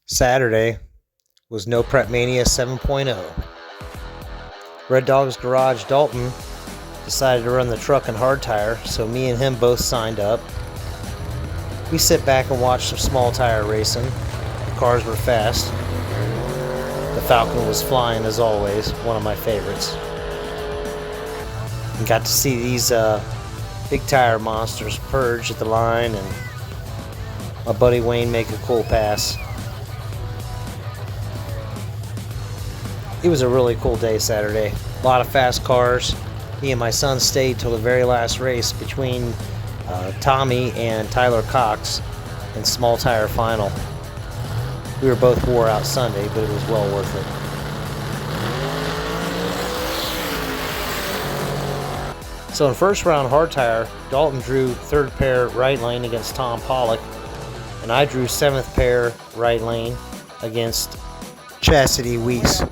Saturday was No Prep Mania 7.0. REDDOGS Dalton decided to run the truck and hardtire, so me and him both signed up. We sit back and watch some small tire racing. The cars were fast. The Falcon was flying as always, one of my favorites. And got to see these big tire monsters purge at the line, and my buddy Wayne make a cool pass. It was a really cool day Saturday. A lot of fast cars. Me and my son stayed till the very last race between Tommy and Tyler Cox in small tire final. We were both wore out Sunday, but it was well worth it. So in first round hardtire, Dalton drew third pair right lane against Tom Pollock, and I drew seventh pair right lane against Chastity Weiss.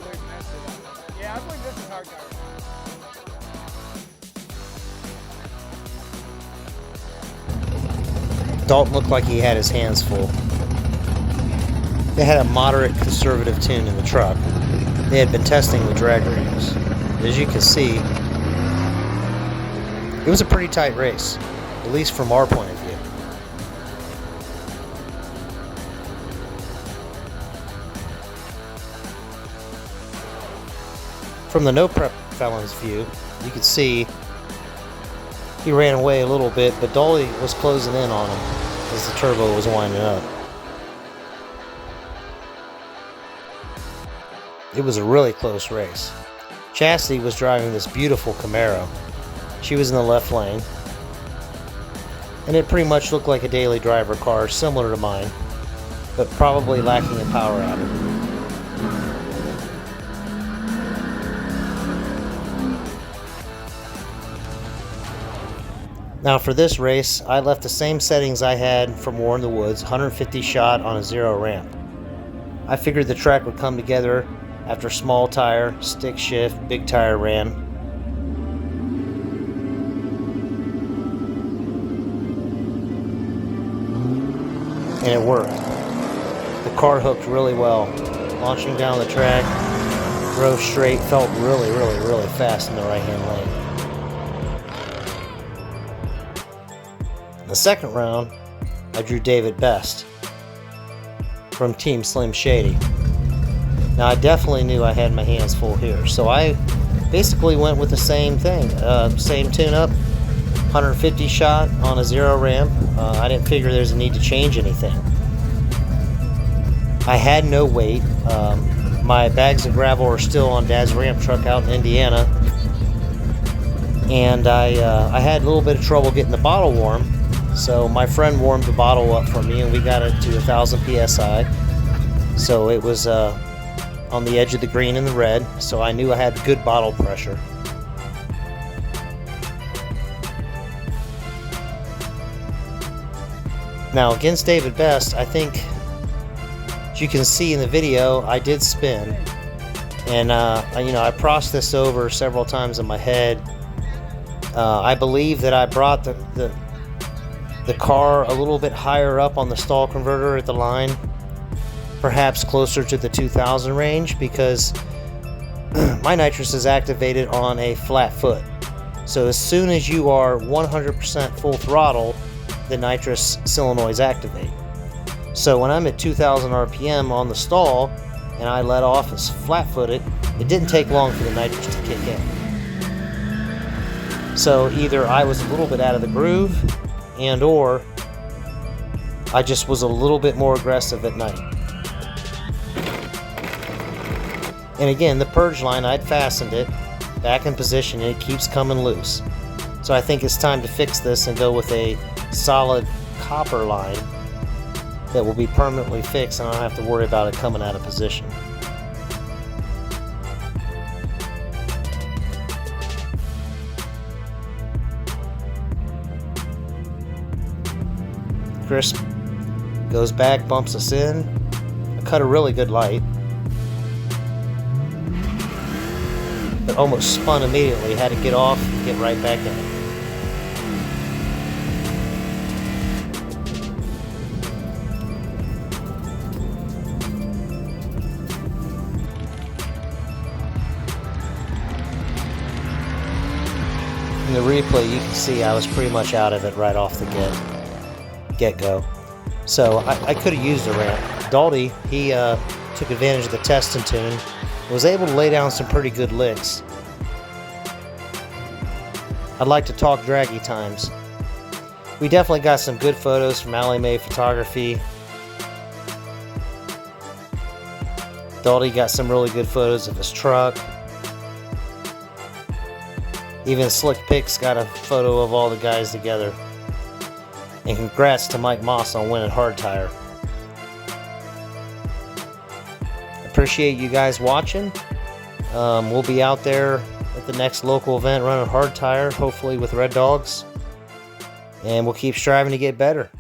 Dalton looked like he had his hands full. They had a moderate conservative tune in the truck. They had been testing the drag radius. As you can see, it was a pretty tight race, at least from our point of view. From the no prep felon's view, you could see he ran away a little bit, but Dolly was closing in on him as the turbo was winding up. It was a really close race. Chastity was driving this beautiful Camaro. She was in the left lane, and it pretty much looked like a daily driver car, similar to mine, but probably lacking in power out of it. Now for this race, I left the same settings I had from War in the Woods, 150 shot on a zero ramp. I figured the track would come together after small tire, stick shift, big tire ran. And it worked. The car hooked really well. Launching down the track, drove straight, felt really fast in the right-hand lane. In the second round, I drew David Best from Team Slim Shady. Now I definitely knew I had my hands full here, so I basically went with the same thing, same tune-up, 150 shot on a zero ramp. I didn't figure there's a need to change anything. I had no weight. My bags of gravel are still on Dad's ramp truck out in Indiana, and I had a little bit of trouble getting the bottle warm. So my friend warmed the bottle up for me, and we got it to 1,000 psi. So it was on the edge of the green and the red, so I knew I had good bottle pressure. Now against David Best, I think, as you can see in the video, I did spin, and I processed this over several times in my head. I believe that I brought the the car a little bit higher up on the stall converter at the line, perhaps closer to the 2000 range, because my nitrous is activated on a flat foot. So as soon as you are 100% full throttle, the nitrous solenoids activate. So when I'm at 2000 RPM on the stall and I let off as flat-footed, it didn't take long for the nitrous to kick in. So either I was a little bit out of the groove, and or I just was a little bit more aggressive at night. And again, the purge line, I'd fastened it back in position and it keeps coming loose. So I think it's time to fix this and go with a solid copper line that will be permanently fixed and I don't have to worry about it coming out of position. Chris goes back, bumps us in. I cut a really good light, but almost spun immediately. Had to get off and get right back in. In the replay, you can see I was pretty much out of it right off the get-go. So I could have used a ramp. Dalton, he took advantage of the test and tune, was able to lay down some pretty good licks. I'd like to talk draggy times. We definitely got some good photos from Alley Mae Photography. Dalton got some really good photos of his truck. Even Slick Pics got a photo of all the guys together. And congrats to Mike Moss on winning Hardtire. Appreciate you guys watching. We'll be out there at the next local event running Hardtire, hopefully with Red Dogs. And we'll keep striving to get better.